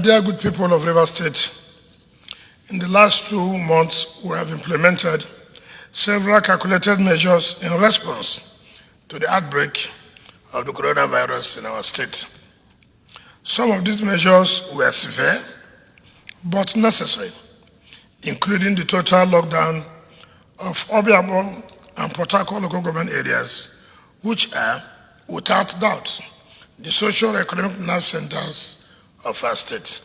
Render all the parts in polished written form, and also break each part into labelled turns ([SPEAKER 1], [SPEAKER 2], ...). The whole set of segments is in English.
[SPEAKER 1] dear good people of Rivers State, in the last 2 months, we have implemented several calculated measures in response to the outbreak of the coronavirus in our state. Some of these measures were severe but necessary, including the total lockdown of Obiabo and Port Harcourt local government areas, which are, without doubt, the socio-economic nerve centers of our state.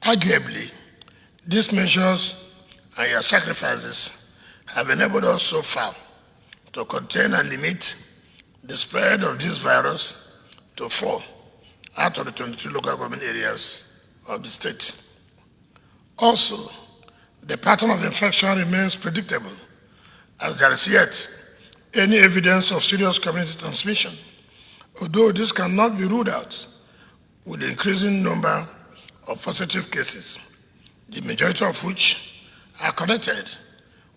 [SPEAKER 1] Arguably, these measures and your sacrifices have enabled us so far to contain and limit the spread of this virus to 4 out of the 22 local government areas of the state. Also, the pattern of infection remains predictable, as there is yet any evidence of serious community transmission, although this cannot be ruled out with the increasing number of positive cases, the majority of which are connected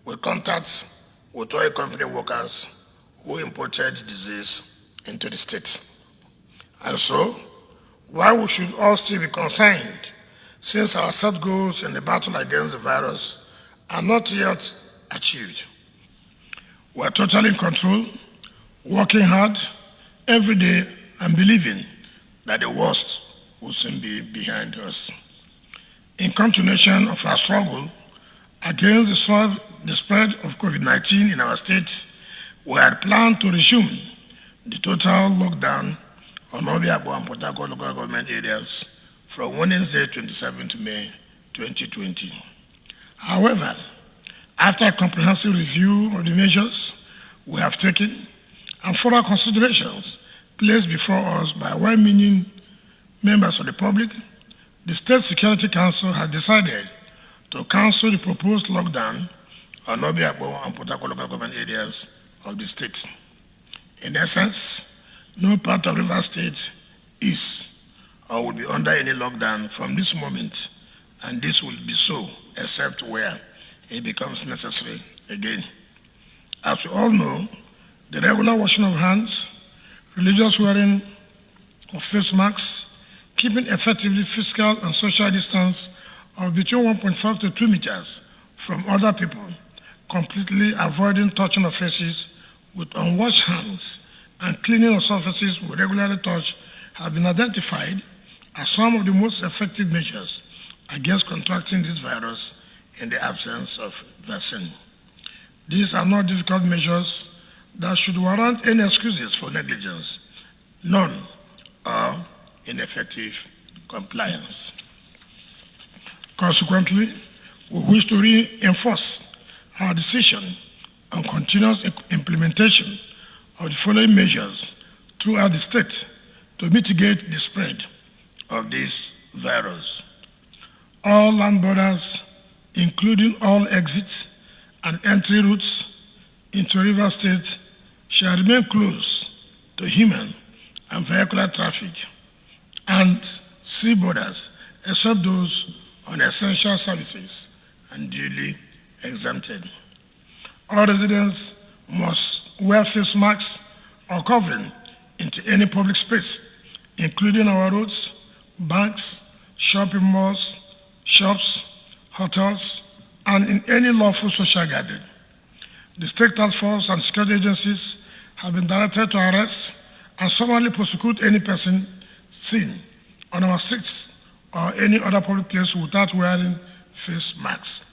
[SPEAKER 1] with contacts with oil company workers who imported the disease into the state. And so, while we should all still be concerned, since our set goals in the battle against the virus are not yet achieved, we are totally in control, working hard every day and believing that the worst will soon be behind us. In continuation of our struggle against the spread of COVID-19 in our state, we had planned to resume the total lockdown on Obiabo and Port Harcourt local government areas from Wednesday, 27th May 2020. However, after a comprehensive review of the measures we have taken and further considerations placed before us by well-meaning members of the public, the State Security Council has decided to cancel the proposed lockdown on Obiabo and Port Harcourt local government areas of the state. In essence, no part of Rivers State is or will be under any lockdown from this moment, and this will be so except where it becomes necessary again. As we all know, the regular washing of hands, religious wearing of face masks, keeping effectively physical and social distance of between 1.5 to 2 meters from other people, completely avoiding touching of faces with unwashed hands, and cleaning of surfaces we regularly touch have been identified as some of the most effective measures against contracting this virus in the absence of vaccine. These are not difficult measures that should warrant any excuses for negligence, none or ineffective compliance. Consequently, we wish to reinforce our decision on continuous implementation of the following measures throughout the state to mitigate the spread of this virus. All land borders, including all exits and entry routes into Rivers State, shall remain closed to human and vehicular traffic, and sea borders, except those on essential services and duly exempted. All residents must wear face masks or covering into any public space, including our roads, banks, shopping malls, shops, hotels, and in any lawful social gathering. The State Task Force and security agencies have been directed to arrest and summarily prosecute any person seen on our streets or any other public place without wearing face masks.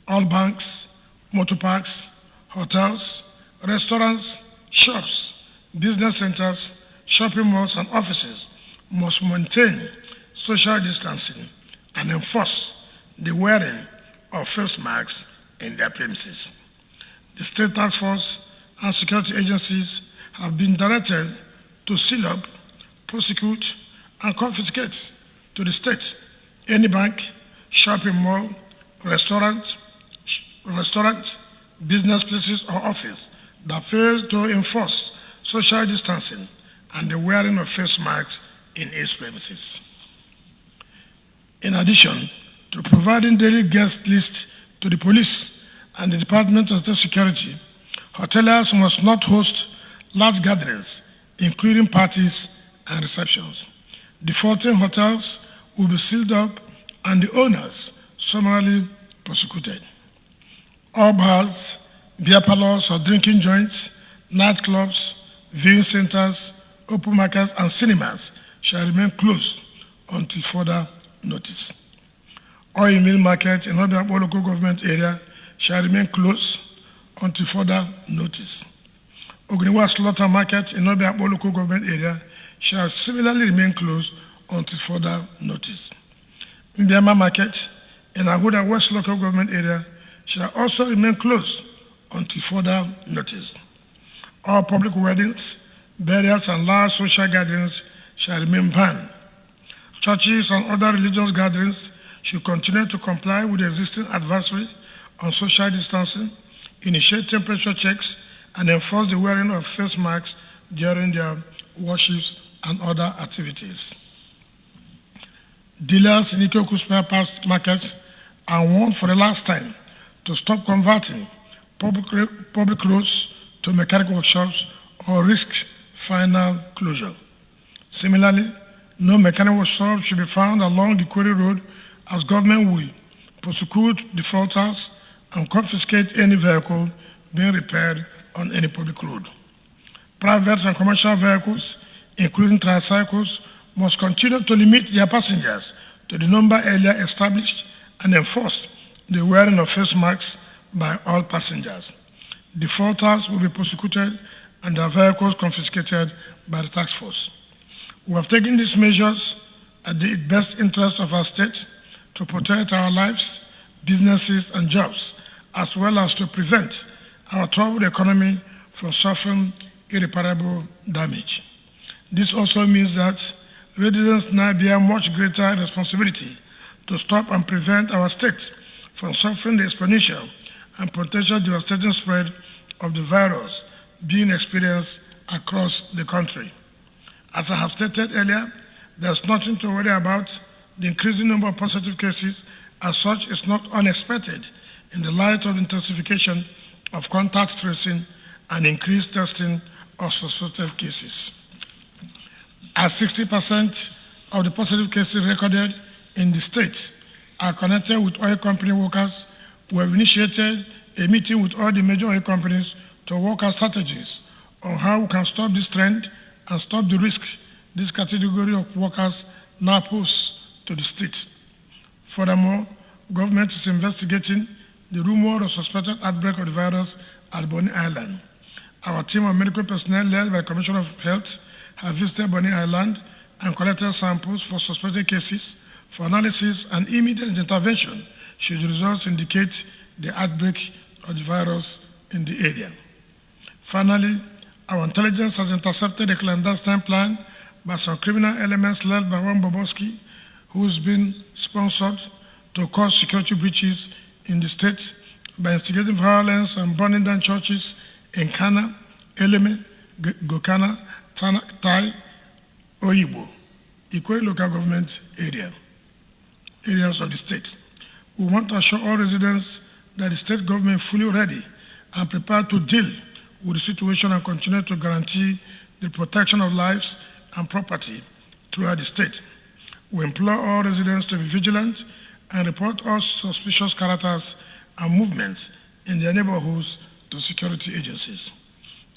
[SPEAKER 1] All banks, motor parks, hotels, restaurants, shops, business centers, shopping malls, and offices must maintain social distancing and enforce the wearing of face masks in their premises. The State Task Force and security agencies have been directed to seal up, prosecute, and confiscate to the state any bank, shopping mall, restaurant, business places, or office that fails to enforce social distancing and the wearing of face masks in its premises. In addition to providing daily guest lists to the police and the Department of State Security, hoteliers must not host large gatherings, including parties and receptions. Defaulting hotels will be sealed up and the owners summarily prosecuted. All bars, beer parlors or drinking joints, nightclubs, viewing centers, open markets, and cinemas shall remain closed until further notice. Oil mill market in other local government area shall remain closed until further notice. Ogniwa slaughter market in other local government area shall similarly remain closed until further notice. Mbiama market in Ahuda West local government area shall also remain closed until further notice. All public weddings, burials, and large social gatherings shall remain banned. Churches and other religious gatherings should continue to comply with the existing advisory on social distancing, initiate temperature checks, and enforce the wearing of face masks during their worships and other activities. Dealers in Ikoku spare parts markets are warned for the last time to stop converting public roads to mechanic workshops or risk final closure. Similarly, no mechanic workshop should be found along the quarry road, as government will prosecute defaulters and confiscate any vehicle being repaired on any public road. Private and commercial vehicles, including tricycles, must continue to limit their passengers to the number earlier established and enforce the wearing of face masks by all passengers. Defaulters will be prosecuted and their vehicles confiscated by the task force. We have taken these measures at the best interest of our state to protect our lives, businesses, and jobs, as well as to prevent our troubled economy from suffering irreparable damage. This also means that residents now bear much greater responsibility to stop and prevent our state from suffering the exponential and potential devastating spread of the virus being experienced across the country. As I have stated earlier, there's nothing to worry about. The increasing number of positive cases as such is not unexpected in the light of the intensification of contact tracing and increased testing of suspected cases. As 60% of the positive cases recorded in the state are connected with oil company workers, we have initiated a meeting with all the major oil companies to work out strategies on how we can stop this trend and stop the risk this category of workers now pose to the state. Furthermore, government is investigating the rumor of suspected outbreak of the virus at Bonny Island. Our team of medical personnel led by the Commissioner of Health have visited Bonny Island and collected samples for suspected cases for analysis and immediate intervention should the results indicate the outbreak of the virus in the area. Finally, our intelligence has intercepted a clandestine plan by some criminal elements led by one Boboski, who's been sponsored to cause security breaches in the state by instigating violence and burning down churches in Kana, Eleme, Gokana, Tai, Oyibo, Ikwe local government areas of the state. We want to assure all residents that the state government is fully ready and prepared to deal with the situation and continue to guarantee the protection of lives and property throughout the state. We implore all residents to be vigilant and report all suspicious characters and movements in their neighborhoods to security agencies.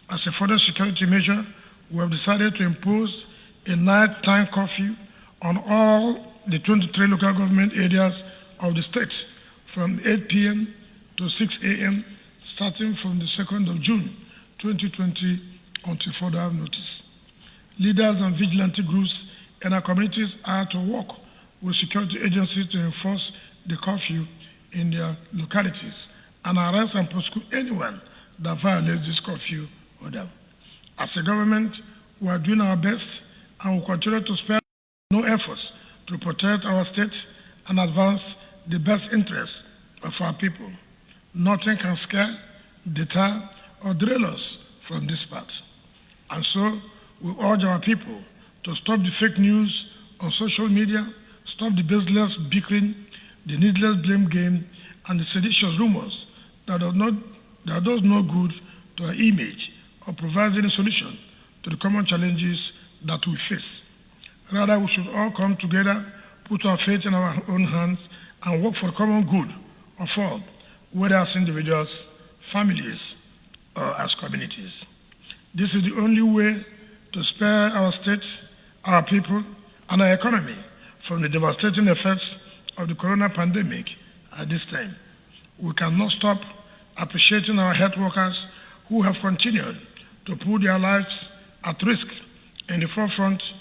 [SPEAKER 1] As a further security measure, we have decided to impose a nighttime curfew on all the 23 local government areas of the state from 8 p.m. to 6 a.m. starting from the 2nd of June 2020 until further notice. Leaders and vigilante groups in our communities are to work with security agencies to enforce the curfew in their localities and arrest and prosecute anyone that violates this curfew order. As a government, we are doing our best and will continue to spare no efforts to protect our state and advance the best interests of our people. Nothing can scare, deter, or derail us from this path. And so, we urge our people to stop the fake news on social media, stop the baseless bickering, the needless blame game, and the seditious rumors that does no good to our image or provide any solution to the common challenges that we face. Rather, we should all come together, put our faith in our own hands and work for the common good of all, whether as individuals, families, or as communities. This is the only way to spare our state, our people, and our economy from the devastating effects of the corona pandemic at this time. We cannot stop appreciating our health workers who have continued to put their lives at risk in the forefront